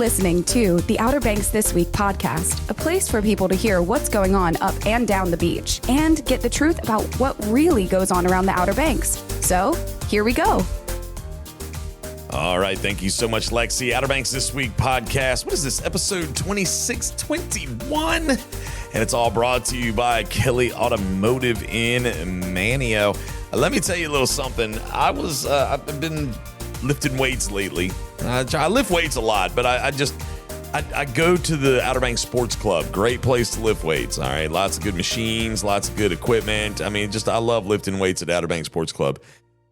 listening to the Outer Banks This Week podcast, a place for people to hear what's going on up and down the beach and get the truth about what really goes on around the Outer Banks. So, here we go. All right. Thank you so much, Lexi. Outer Banks This Week podcast. What is this? Episode 2621. And it's all brought to you by Kelly Automotive in Manio. Let me tell you a little something. I've been lifting weights lately. I lift weights a lot, but I go to the Outer Banks Sports Club. Great place to lift weights. All right. Lots of good machines, lots of good equipment. I mean, I love lifting weights at Outer Banks Sports Club.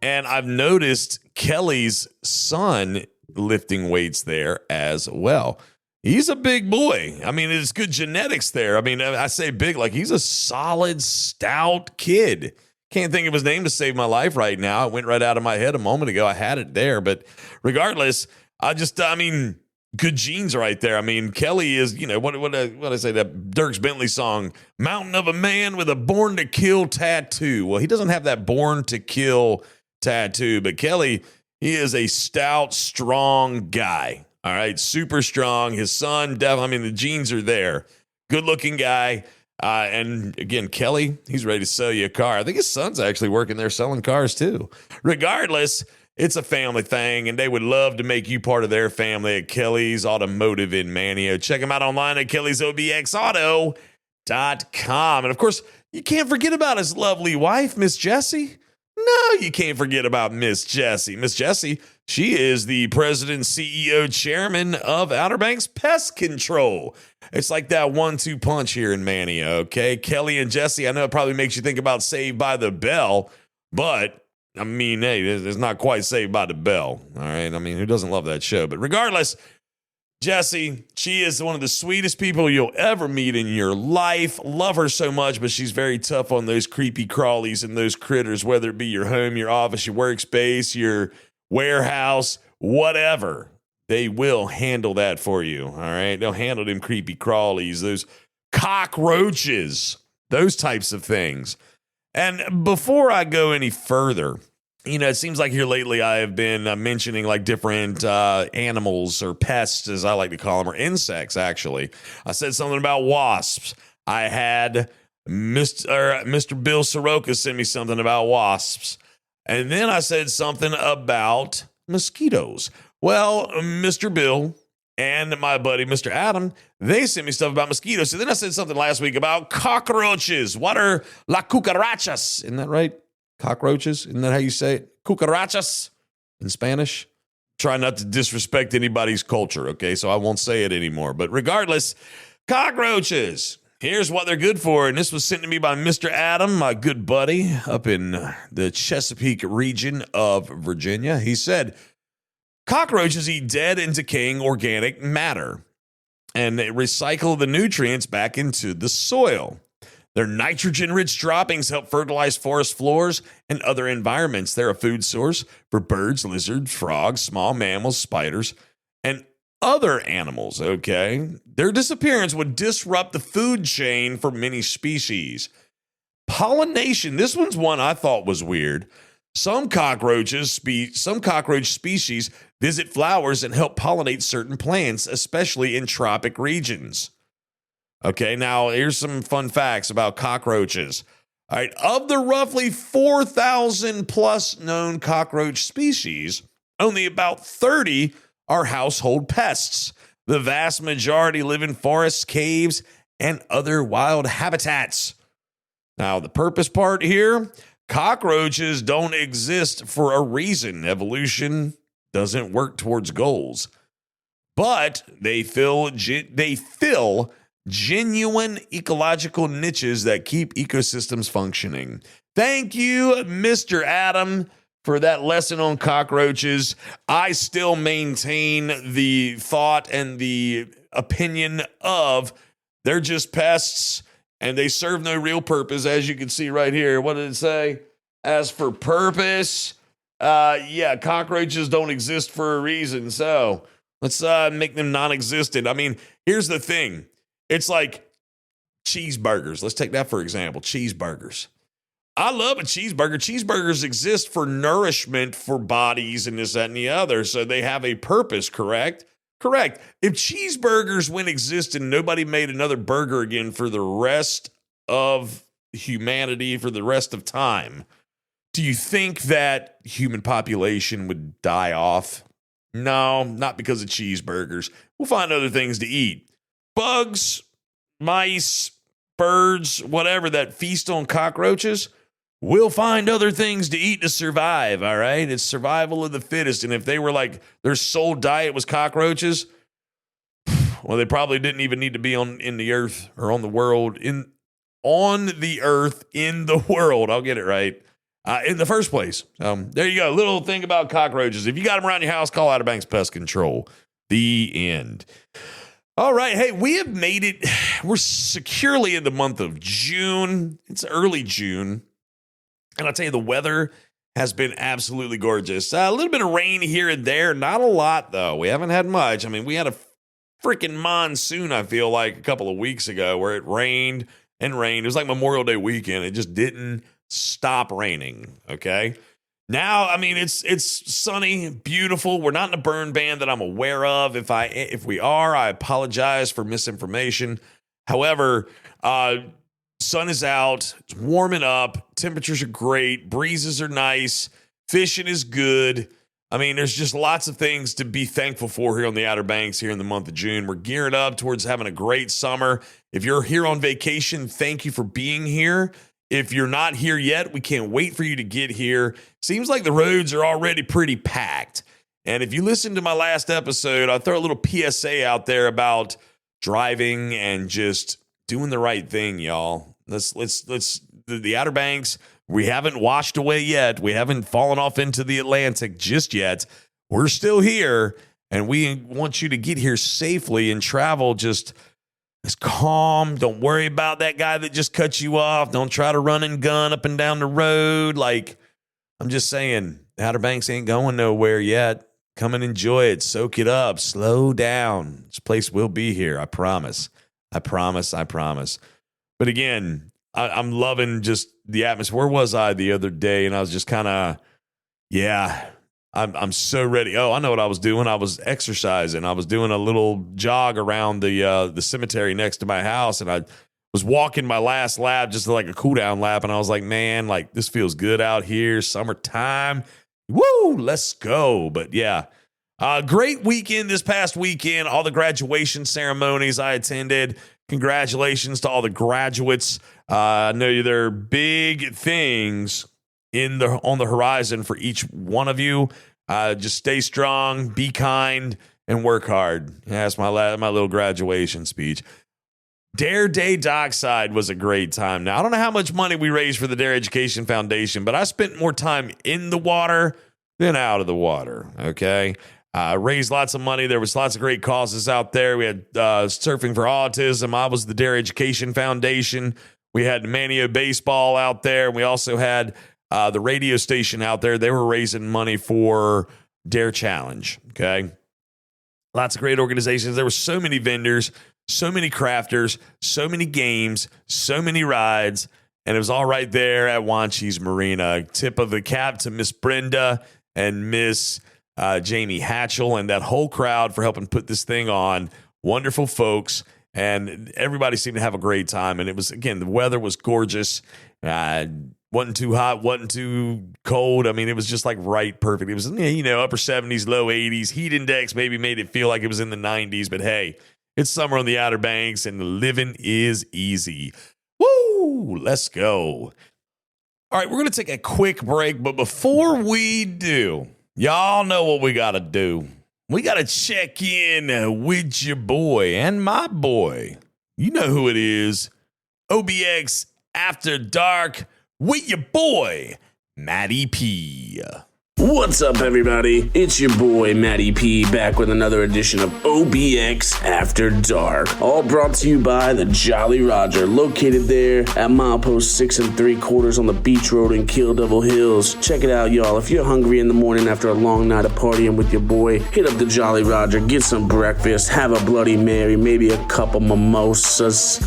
And I've noticed Kelly's son lifting weights there as well. He's a big boy. I mean, it's good genetics there. I mean, I say big, like he's a solid, stout kid. Can't think of his name to save my life right now. It went right out of my head a moment ago. I had it there. But regardless, good genes right there. I mean, Kelly is, what I say, that Dierks Bentley song, Mountain of a Man with a Born to Kill tattoo. Well, he doesn't have that Born to Kill tattoo, but Kelly, he is a stout, strong guy. All right, super strong. His son, definitely, the genes are there. Good looking guy. And again, Kelly, he's ready to sell you a car. I think his son's actually working there selling cars too. Regardless, it's a family thing, and they would love to make you part of their family at Kelly's Automotive in Manio. Check them out online at kellysobxauto.com. And of course, you can't forget about his lovely wife, Miss Jessie. No, you can't forget about Miss Jessie. Miss Jessie, she is the president, CEO, chairman of Outer Banks Pest Control. It's like that 1-2 punch here in Manio, okay? Kelly and Jessie, I know it probably makes you think about Saved by the Bell, but, I mean, hey, it's not quite Saved by the Bell, all right? I mean, who doesn't love that show? But regardless, Jessie, she is one of the sweetest people you'll ever meet in your life. Love her so much, but she's very tough on those creepy crawlies and those critters, whether it be your home, your office, your workspace, your warehouse, whatever. They will handle that for you, all right? They'll handle them creepy crawlies, those cockroaches, those types of things. And before I go any further, it seems like here lately I have been mentioning like different animals or pests, as I like to call them, or insects, actually. I said something about wasps. I had Mr. Bill Soroka send me something about wasps. And then I said something about mosquitoes. Well, Mr. Bill and my buddy, Mr. Adam, they sent me stuff about mosquitoes. So then I said something last week about cockroaches. What are la cucarachas? Isn't that right? Cockroaches? Isn't that how you say it? Cucarachas in Spanish? Try not to disrespect anybody's culture, okay? So I won't say it anymore. But regardless, cockroaches. Here's what they're good for. And this was sent to me by Mr. Adam, my good buddy up in the Chesapeake region of Virginia. He said, cockroaches eat dead and decaying organic matter, and they recycle the nutrients back into the soil. Their nitrogen-rich droppings help fertilize forest floors and other environments. They're a food source for birds, lizards, frogs, small mammals, spiders, and other animals, okay? Their disappearance would disrupt the food chain for many species. Pollination, this one's one I thought was weird. Some cockroach species visit flowers and help pollinate certain plants, especially in tropic regions. Okay, now here's some fun facts about cockroaches. All right, of the roughly 4,000 plus known cockroach species, only about 30 are household pests. The vast majority live in forests, caves, and other wild habitats. Now, the purpose part here, cockroaches don't exist for a reason. Evolution doesn't work towards goals. But they fill genuine ecological niches that keep ecosystems functioning. Thank you, Mr. Adam, for that lesson on cockroaches. I still maintain the thought and the opinion of they're just pests and they serve no real purpose, as you can see right here. What did it say? As for purpose, cockroaches don't exist for a reason. So let's make them non-existent. I mean, here's the thing. It's like cheeseburgers. Let's take that for example. Cheeseburgers. I love a cheeseburger. Cheeseburgers exist for nourishment for bodies and this, that, and the other. So they have a purpose, correct? Correct. If cheeseburgers went exist and nobody made another burger again for the rest of humanity, for the rest of time, do you think that human population would die off? No, not because of cheeseburgers. We'll find other things to eat. Bugs, mice, birds, whatever that feast on cockroaches, we'll find other things to eat to survive, all right? It's survival of the fittest. And if they were like, their sole diet was cockroaches, well, they probably didn't even need to be in the earth or on the world, on the earth, in the world. I'll get it right. In the first place. There you go. Little thing about cockroaches. If you got them around your house, call Outer Banks Pest Control. The end. All right. Hey, we have made it. We're securely in the month of June. It's early June. And I'll tell you, the weather has been absolutely gorgeous. A little bit of rain here and there. Not a lot, though. We haven't had much. I mean, we had a freaking monsoon, I feel like, a couple of weeks ago where it rained and rained. It was like Memorial Day weekend. It just didn't stop raining. Okay. Now, I mean, it's sunny, beautiful. We're not in a burn ban that I'm aware of. If we are, I apologize for misinformation. However, sun is out, it's warming up, temperatures are great, breezes are nice, fishing is good. I mean, there's just lots of things to be thankful for here on the Outer Banks here in the month of June. We're gearing up towards having a great summer. If you're here on vacation, thank you for being here. If you're not here yet, we can't wait for you to get here. Seems like the roads are already pretty packed. And if you listen to my last episode, I throw a little PSA out there about driving and just doing the right thing, y'all. Let's the Outer Banks, we haven't washed away yet. We haven't fallen off into the Atlantic just yet. We're still here, and we want you to get here safely and travel just as calm. Don't worry about that guy that just cut you off. Don't try to run and gun up and down the road. Like, I'm just saying, Outer Banks ain't going nowhere yet. Come and enjoy it. Soak it up. Slow down. This place will be here. I promise. I promise. I promise. But again, I'm loving just the atmosphere. Where was I the other day? And I was just kind of, I'm so ready. Oh, I know what I was doing. I was exercising. I was doing a little jog around the cemetery next to my house, and I was walking my last lap, just like a cool down lap. And I was like, man, like this feels good out here. Summertime. Woo, let's go. But yeah, great weekend this past weekend. All the graduation ceremonies I attended. Congratulations to all the graduates. I know there are big things on the horizon for each one of you. Just stay strong, be kind, and work hard. Yeah, that's my little graduation speech. Dare Day Dockside was a great time. Now, I don't know how much money we raised for the Dare Education Foundation, but I spent more time in the water than out of the water, okay? Raised lots of money. There was lots of great causes out there. We had Surfing for Autism. I was the Dare Education Foundation. We had Manio Baseball out there. We also had the radio station out there. They were raising money for Dare Challenge, okay? Lots of great organizations. There were so many vendors, so many crafters, so many games, so many rides, and it was all right there at Wanchese Marina. Tip of the cap to Miss Brenda and Miss Jamie Hatchell and that whole crowd for helping put this thing on. Wonderful folks, and everybody seemed to have a great time. And it was, again, the weather was gorgeous. Wasn't too hot, wasn't too cold. I mean, it was just like right perfect. It was, upper 70s, low 80s. Heat index maybe made it feel like it was in the 90s, but hey, it's summer on the Outer Banks and living is easy. Woo! Let's go. All right, we're going to take a quick break, but before we do, y'all know what we got to do. We got to check in with your boy and my boy. You know who it is. OBX After Dark with your boy, Matty P. What's up, everybody? It's your boy, Matty P, back with another edition of OBX After Dark, all brought to you by the Jolly Roger, located there at milepost 6 3/4 on the Beach Road in Kill Devil Hills. Check it out, y'all. If you're hungry in the morning after a long night of partying with your boy, hit up the Jolly Roger, get some breakfast, have a Bloody Mary, maybe a couple mimosas.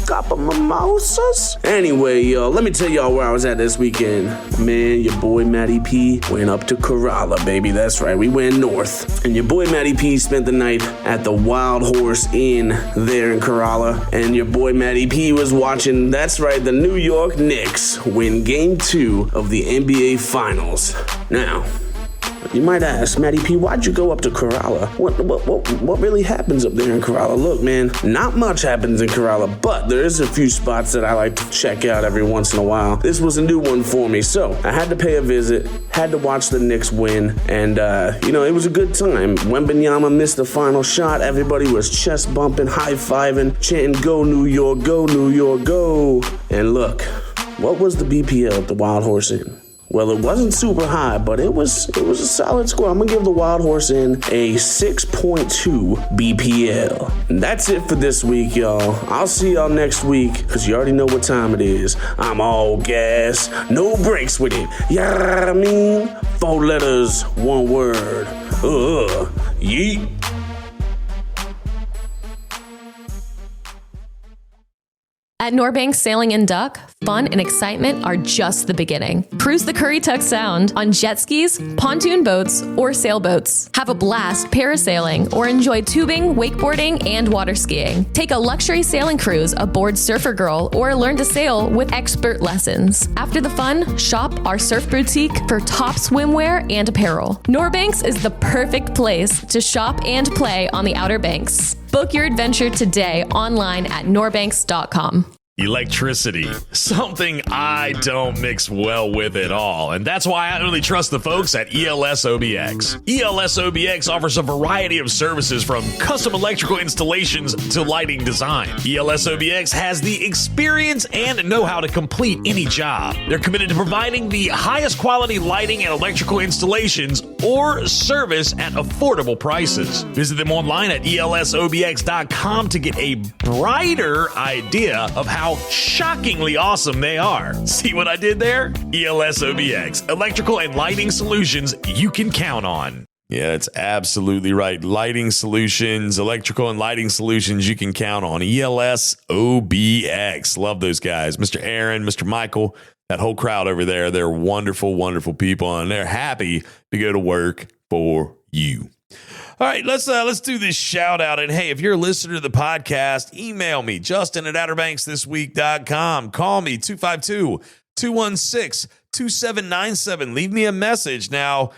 Anyway, y'all, let me tell y'all where I was at this weekend. Man, your boy, Matty P, went up to Karate Corolla, baby. That's right, we went north. And your boy Matty P spent the night at the Wild Horse Inn there in Corolla. And your boy Matty P was watching, that's right, the New York Knicks win Game 2 of the NBA Finals. Now, you might ask, Matty P, why'd you go up to Corolla? What really happens up there in Corolla? Look, man, not much happens in Corolla, but there is a few spots that I like to check out every once in a while. This was a new one for me, so I had to pay a visit, had to watch the Knicks win, and, it was a good time. Wembanyama missed the final shot. Everybody was chest bumping, high-fiving, chanting, "Go New York, go New York, go." And look, what was the BPL at the Wild Horse Inn? Well, it wasn't super high, but it was a solid score. I'm gonna give the Wild Horse Inn a 6.2 BPL. And that's it for this week, y'all. I'll see y'all next week, because you already know what time it is. I'm all gas, no breaks with it. You know what I mean? 4 letters, 1 word. Yeet. At Norbank Sailing and Duck, fun and excitement are just the beginning. Cruise the Currituck Sound on jet skis, pontoon boats, or sailboats. Have a blast parasailing or enjoy tubing, wakeboarding, and water skiing. Take a luxury sailing cruise aboard Surfer Girl or learn to sail with expert lessons. After the fun, shop our surf boutique for top swimwear and apparel. Norbanks is the perfect place to shop and play on the Outer Banks. Book your adventure today online at norbanks.com. Electricity, something I don't mix well with at all, and that's why I only trust the folks at ELS OBX. ELS OBX offers a variety of services from custom electrical installations to lighting design. ELS OBX has the experience and know-how to complete any job. They're committed to providing the highest quality lighting and electrical installations or service at affordable prices. Visit them online at elsobx.com to get a brighter idea of how shockingly awesome they are. See what I did there? ELS OBX, electrical and lighting solutions you can count on. Yeah, that's absolutely right. Lighting solutions, electrical and lighting solutions you can count on. ELS OBX. Love those guys. Mr. Aaron, Mr. Michael, that whole crowd over there. They're wonderful, wonderful people, and they're happy to go to work for you. All right, let's do this shout out. And hey, if you're a listener to the podcast, email me, justin@outerbanksthisweek.com. Call me, 252-216-2797. Leave me a message. Now,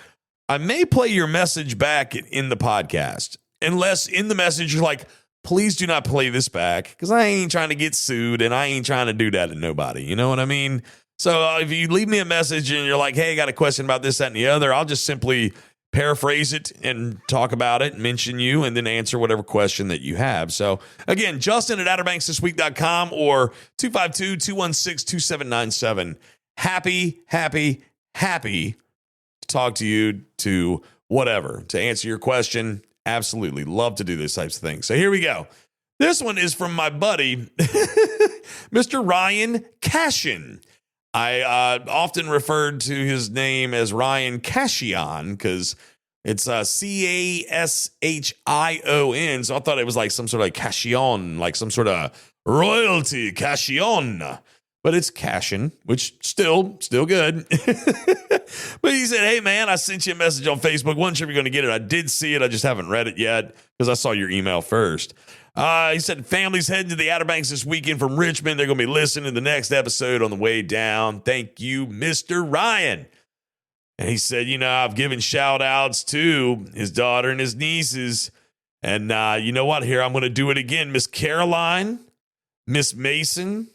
I may play your message back in the podcast, unless in the message you're like, please do not play this back, because I ain't trying to get sued, and I ain't trying to do that to nobody. You know what I mean? So if you leave me a message and you're like, hey, I got a question about this, that, and the other, I'll just simply paraphrase it and talk about it, mention you, and then answer whatever question that you have. So again, justin@outerbanksthisweek.com or 252-216-2797. Happy to talk to you, to whatever, to answer your question. Absolutely. Love to do those types of things. So here we go. This one is from my buddy, Mr. Ryan Cashin. I often referred to his name as Ryan Cashion because it's Cashion. So I thought it was like some sort of Cashion, like some sort of royalty, Cashion. But it's Cashin, which still good. But he said, hey, man, I sent you a message on Facebook. Wasn't sure if you're going to get it. I did see it. I just haven't read it yet because I saw your email first. He said, family's heading to the Outer Banks this weekend from Richmond. They're going to be listening to the next episode on the way down. Thank you, Mr. Ryan. And he said, I've given shout outs to his daughter and his nieces. And you know what? Here, I'm going to do it again. Miss Caroline, Miss Mason,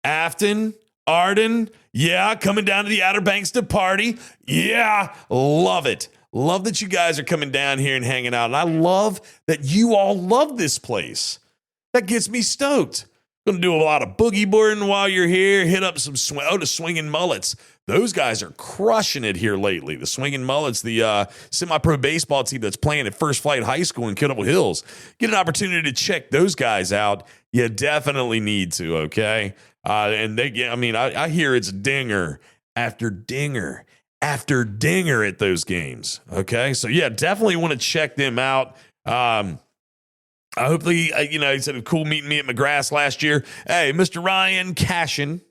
Afton, Arden. Yeah, coming down to the Outer Banks to party. Yeah, love it. Love that you guys are coming down here and hanging out. And I love that you all love this place. That gets me stoked. Going to do a lot of boogie boarding while you're here. Hit up some the Swinging Mullets. Those guys are crushing it here lately. The Swinging Mullets, the semi-pro baseball team that's playing at First Flight High School in Kidable Hills. Get an opportunity to check those guys out. You definitely need to, okay? And I hear it's dinger after dinger after dinger at those games. Okay. So yeah, definitely want to check them out. Hopefully, he said it was cool meeting me at McGrath last year. Hey, Mr. Ryan Cashin,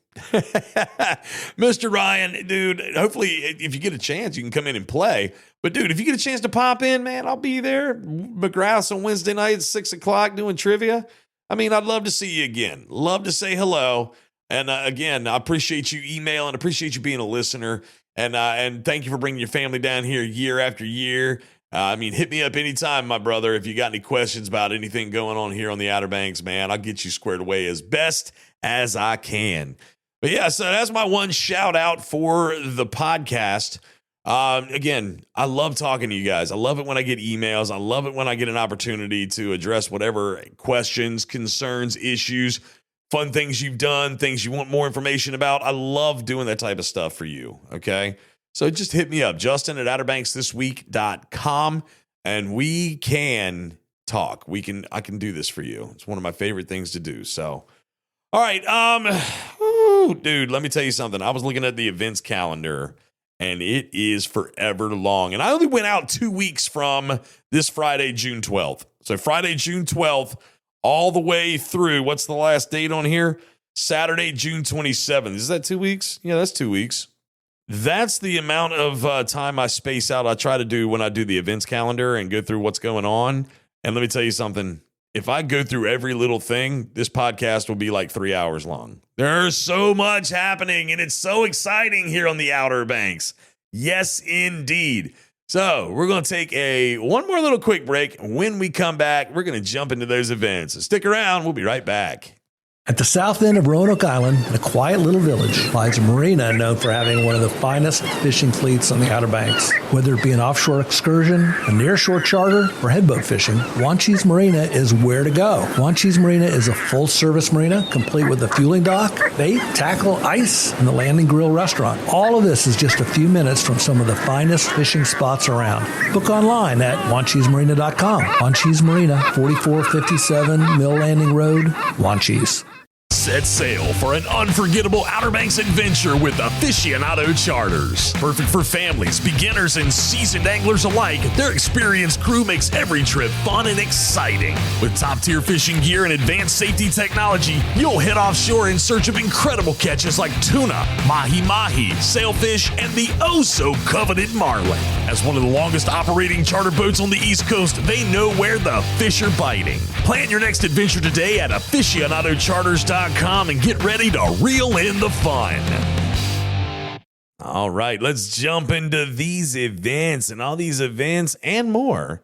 Mr. Ryan, dude, hopefully if you get a chance, you can come in and play. But, dude, if you get a chance to pop in, man, I'll be there. McGrath's on Wednesday night at 6 o'clock doing trivia. I mean, I'd love to see you again. Love to say hello. And, again, I appreciate you emailing. Appreciate you being a listener. And thank you for bringing your family down here year after year. I mean, hit me up anytime, my brother, if you got any questions about anything going on here on the Outer Banks, man. I'll get you squared away as best as I can. But yeah, so that's my one shout out for the podcast. Again, I love talking to you guys. I love it when I get emails. I love it when I get an opportunity to address whatever questions, concerns, issues, fun things you've done, things you want more information about. I love doing that type of stuff for you. Okay. So just hit me up, Justin at outerbanksthisweek.com, and we can talk. I can do this for you. It's one of my favorite things to do. So, all right. Dude, let me tell you something. I was looking at the events calendar and it is forever long. And I only went out 2 weeks from this Friday, June 12th. So Friday, June 12th, all the way through, what's the last date on here? Saturday, June 27th. Is that 2 weeks? Yeah, that's 2 weeks. That's the amount of time I space out. I try to do when I do the events calendar and go through what's going on. And let me tell you something. If I go through every little thing, this podcast will be like 3 hours long. There's so much happening, and it's so exciting here on the Outer Banks. Yes, indeed. So we're going to take one more little quick break. When we come back, we're going to jump into those events. So stick around. We'll be right back. At the south end of Roanoke Island, in a quiet little village, lies a marina known for having one of the finest fishing fleets on the Outer Banks. Whether it be an offshore excursion, a nearshore charter, or headboat fishing, Wanchese Marina is where to go. Wanchese Marina is a full-service marina, complete with a fueling dock, bait, tackle, ice, and the landing grill restaurant. All of this is just a few minutes from some of the finest fishing spots around. Book online at wanchesemarina.com. Wanchese Marina, 4457 Mill Landing Road, Wanchese. Set sail for an unforgettable Outer Banks adventure with Aficionado Charters. Perfect for families, beginners, and seasoned anglers alike, their experienced crew makes every trip fun and exciting. With top-tier fishing gear and advanced safety technology, you'll head offshore in search of incredible catches like tuna, mahi-mahi, sailfish, and the oh-so-coveted marlin. As one of the longest operating charter boats on the East Coast, they know where the fish are biting. Plan your next adventure today at aficionadocharters.com and get ready to reel in the fun. All right, let's jump into these events, and all these events and more.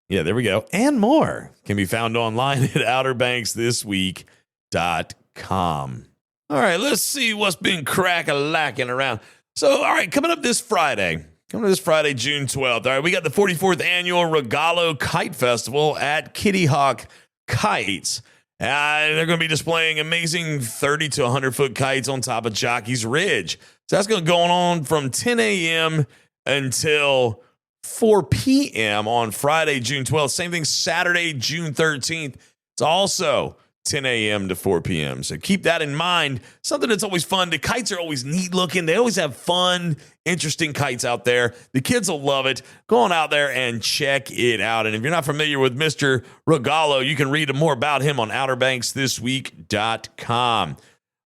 Yeah, there we go. And more can be found online at outerbanksthisweek.com. All right, let's see what's been crack-a-lacking around. So, all right, coming up this Friday, June 12th. All right, we got the 44th annual Regalo Kite Festival at Kitty Hawk Kites. They're going to be displaying amazing 30 to 100-foot kites on top of Jockey's Ridge. So that's going to go on from 10 a.m. until 4 p.m. on Friday, June 12th. Same thing Saturday, June 13th. It's also 10 a.m. to 4 p.m. So keep that in mind. Something that's always fun. The kites are always neat looking. They always have fun, interesting kites out there. The kids will love it. Go on out there and check it out. And if you're not familiar with Mr. Regalo, you can read more about him on outerbanksthisweek.com.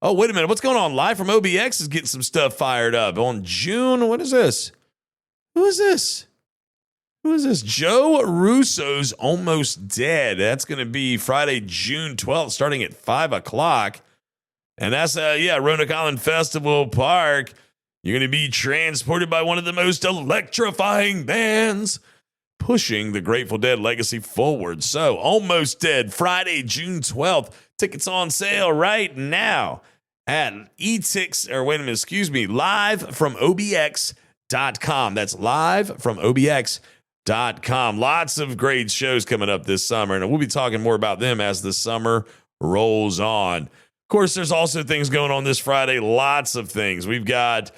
Oh, wait a minute. What's going on? Live from OBX is getting some stuff fired up. On June, what is this? Who is this? Joe Russo's Almost Dead. That's going to be Friday, June 12th, starting at 5 o'clock. And that's, Roanoke Island Festival Park. You're going to be transported by one of the most electrifying bands, pushing the Grateful Dead legacy forward. So, Almost Dead, Friday, June 12th. Tickets on sale right now at live from OBX.com. That's live from OBX.com. Lots of great shows coming up this summer, and we'll be talking more about them as the summer rolls on. Of course, there's also things going on this Friday. Lots of things. We've got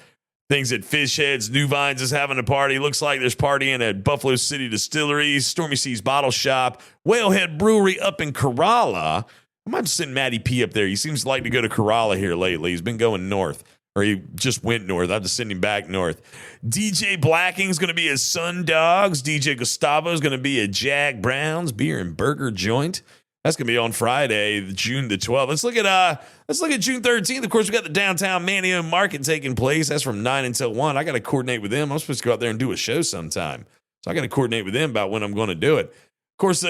things at Fish Heads. New Vines is having a party. Looks like there's partying at Buffalo City Distillery, Stormy Seas Bottle Shop, Whalehead Brewery up in Corolla. I might send Matty P up there. He seems to like to go to Corolla here lately. He's been going north. Or he just went north. I have to send him back north. DJ Blacking's going to be at Sun Dogs. DJ Gustavo's going to be at Jack Brown's Beer and Burger Joint. That's going to be on Friday, June the 12th. Let's look at June 13th. Of course, we got the downtown Manio Market taking place. That's from 9 until 1. I got to coordinate with them. I'm supposed to go out there and do a show sometime. So I got to coordinate with them about when I'm going to do it. Of course, the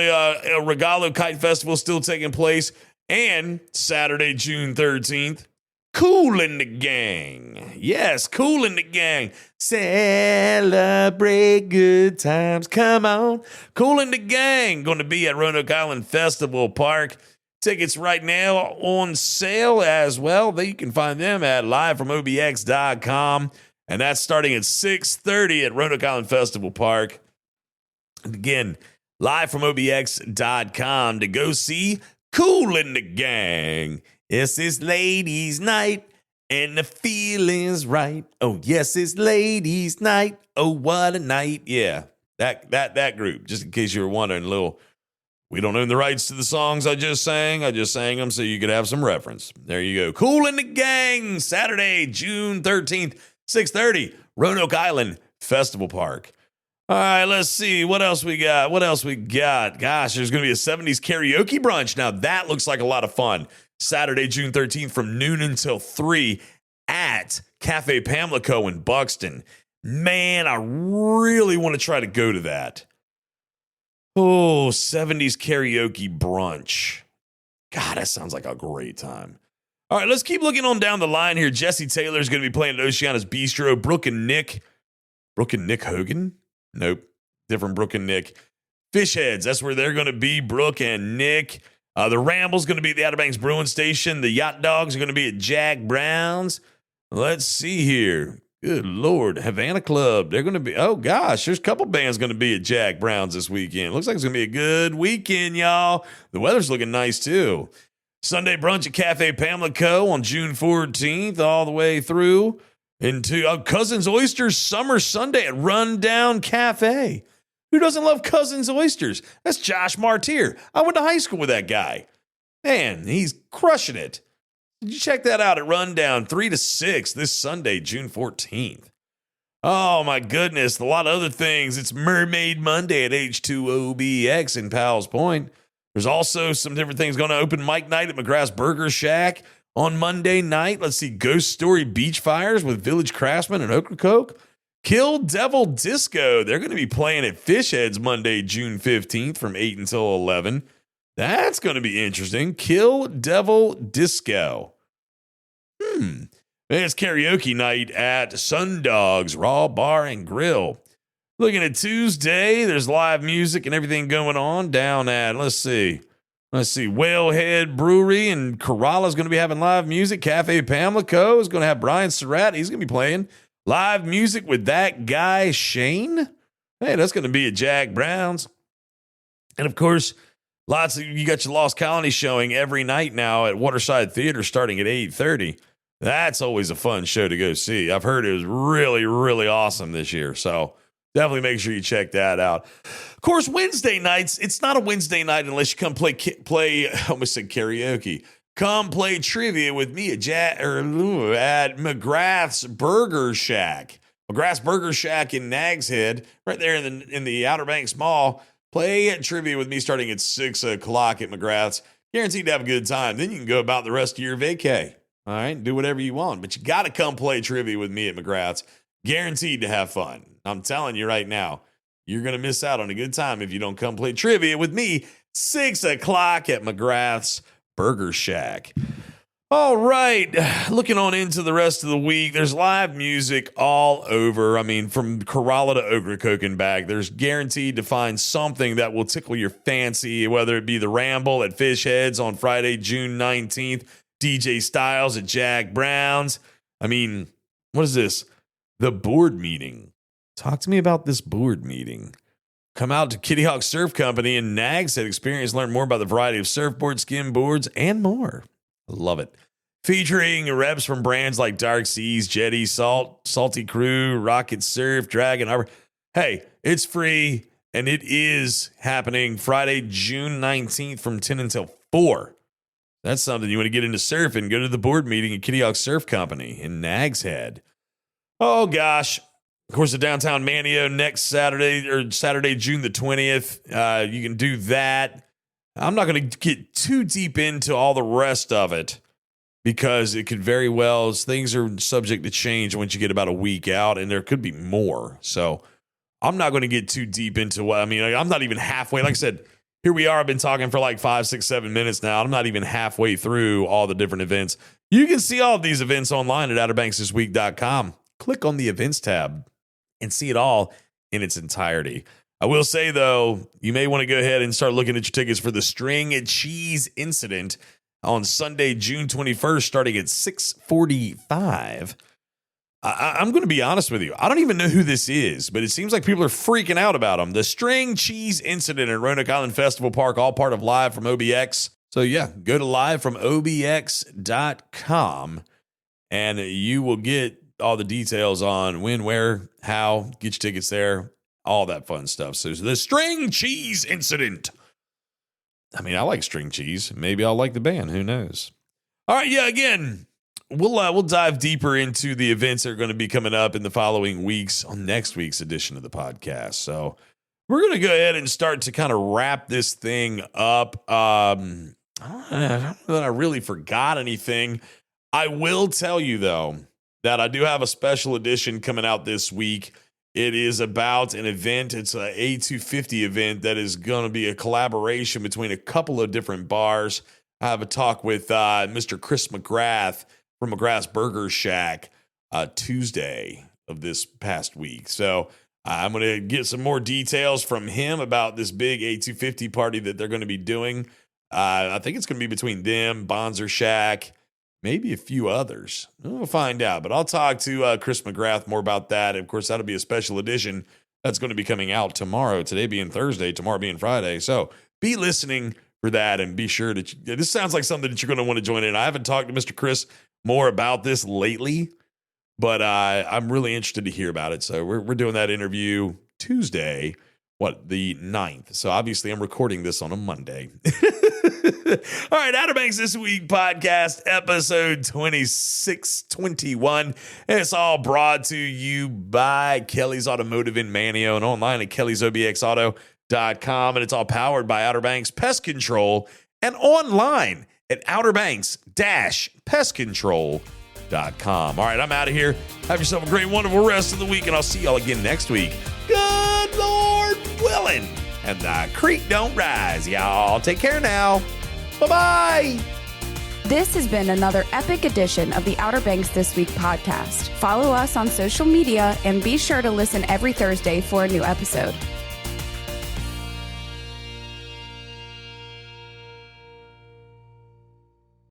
Regalo Kite Festival is still taking place. And Saturday, June 13th, Kool and the Gang. Yes, Kool and the Gang. Celebrate good times. Come on. Kool and the Gang going to be at Roanoke Island Festival Park. Tickets right now on sale as well. You can find them at livefromobx.com. And that's starting at 6:30 at Roanoke Island Festival Park. And again, livefromobx.com to go see Kool and the Gang. Yes, it's ladies' night and the feeling's right. Oh, yes, it's ladies' night. Oh, what a night. Yeah, that group, just in case you were wondering, we don't own the rights to the songs I just sang. I just sang them so you could have some reference. There you go. Kool and the Gang, Saturday, June 13th, 6:30, Roanoke Island Festival Park. All right, let's see. What else we got? Gosh, there's going to be a 70s karaoke brunch. Now, that looks like a lot of fun. Saturday, June 13th from noon until 3 at Cafe Pamlico in Buxton. Man, I really want to try to go to that. Oh, 70s karaoke brunch. God, that sounds like a great time. All right, let's keep looking on down the line here. Jesse Taylor is going to be playing at Oceana's Bistro. Brooke and Nick Hogan? Nope, different Brooke and Nick. Fishheads, that's where they're going to be, Brooke and Nick. The Ramble's going to be at the Outer Banks Brewing Station. The Yacht Dogs are going to be at Jack Brown's. Let's see here. Good Lord. Havana Club. They're going to be, oh gosh, there's a couple bands going to be at Jack Brown's this weekend. Looks like it's going to be a good weekend, y'all. The weather's looking nice too. Sunday brunch at Cafe Pamlico on June 14th all the way through into Cousins Oysters Summer Sunday at Rundown Cafe. Who doesn't love Cousins Oysters? That's Josh Martier. I went to high school with that guy. Man, he's crushing it. Did you check that out at Rundown 3 to 6 this Sunday, June 14th? Oh, my goodness. A lot of other things. It's Mermaid Monday at H2OBX in Powell's Point. There's also some different things going to open mic night at McGrath's Burger Shack on Monday night. Let's see, Ghost Story Beach Fires with Village Craftsman and Ocracoke. Kill Devil Disco. They're going to be playing at Fishheads Monday, June 15th from 8 until 11. That's going to be interesting. Kill Devil Disco. It's karaoke night at Sundogs Raw Bar and Grill. Looking at Tuesday, there's live music and everything going on down at, let's see, Whalehead Brewery and Corolla is going to be having live music. Cafe Pamlico is going to have Brian Surratt. He's going to be playing live music with that guy, Shane. Hey, that's going to be at Jack Brown's. And of course, you got your Lost Colony showing every night now at Waterside Theater starting at 8:30. That's always a fun show to go see. I've heard it was really, really awesome this year. So definitely make sure you check that out. Of course, Wednesday nights, it's not a Wednesday night unless you come play I almost said karaoke. Come play trivia with me at McGrath's Burger Shack. McGrath's Burger Shack in Nags Head, right there in the Outer Banks Mall. Play trivia with me starting at 6 o'clock at McGrath's. Guaranteed to have a good time. Then you can go about the rest of your vacay. All right, do whatever you want. But you got to come play trivia with me at McGrath's. Guaranteed to have fun. I'm telling you right now, you're going to miss out on a good time if you don't come play trivia with me 6 o'clock at McGrath's Burger Shack. All right, looking on into the rest of the week, there's live music all over. I mean, from Corolla to Ocracoke and back, there's guaranteed to find something that will tickle your fancy, whether it be the Ramble at Fishheads on Friday, June 19th, DJ Styles at Jack Brown's. I mean, what is this? The board meeting. Talk to me about this board meeting. Come out to Kitty Hawk Surf Company in Nags Head Experience. Learn more about the variety of surfboards, skim boards, and more. Love it. Featuring reps from brands like Dark Seas, Jetty, Salty Crew, Rocket Surf, Dragon Harbor. Hey, it's free, and it is happening Friday, June 19th from 10 until 4. That's something you want to get into surfing. Go to the board meeting at Kitty Hawk Surf Company in Nags Head. Oh, gosh. Of course, the Downtown Manio next Saturday, June the 20th. You can do that. I'm not going to get too deep into all the rest of it because it could very well, things are subject to change once you get about a week out, and there could be more. So I'm not going to get too deep into what, I mean, I'm not even halfway. Like I said, here we are. I've been talking for like 5, 6, 7 minutes now. I'm not even halfway through all the different events. You can see all of these events online at outerbanksthisweek.com. Click on the events tab and see it all in its entirety. I will say, though, you may want to go ahead and start looking at your tickets for the String and Cheese Incident on Sunday, June 21st, starting at 6:45. I'm going to be honest with you. I don't even know who this is, but it seems like people are freaking out about him. The String Cheese Incident at Roanoke Island Festival Park, all part of Live from OBX. So, yeah, go to livefromobx.com, and you will get all the details on when, where, how, get your tickets there. All that fun stuff. So the String Cheese Incident. I mean, I like string cheese. Maybe I'll like the band. Who knows? All right. Yeah. Again, we'll dive deeper into the events that are going to be coming up in the following weeks on next week's edition of the podcast. So we're going to go ahead and start to kind of wrap this thing up. I don't know that I really forgot anything. I will tell you, though, that I do have a special edition coming out this week. It is about an event. It's an A250 event that is going to be a collaboration between a couple of different bars. I have a talk with Mr. Chris McGrath from McGrath's Burger Shack Tuesday of this past week. So I'm going to get some more details from him about this big A250 party that they're going to be doing. I think it's going to be between them, Bonzer Shack, maybe a few others. We'll find out. But I'll talk to Chris McGrath more about that. Of course, that'll be a special edition that's going to be coming out tomorrow. Today being Thursday, tomorrow being Friday. So be listening for that and be sure that this sounds like something that you're going to want to join in. I haven't talked to Mr. Chris more about this lately, but I'm really interested to hear about it. So we're doing that interview Tuesday, the 9th. So obviously I'm recording this on a Monday. All right, Outer Banks This Week podcast, episode 2621. And it's all brought to you by Kelly's Automotive in Manio and online at kellysobxauto.com. And it's all powered by Outer Banks Pest Control and online at outerbanks-pestcontrol.com. All right, I'm out of here. Have yourself a great, wonderful rest of the week, and I'll see y'all again next week. Good Lord willing. And the creek don't rise, y'all. Take care now. Bye-bye. This has been another epic edition of the Outer Banks This Week podcast. Follow us on social media and be sure to listen every Thursday for a new episode.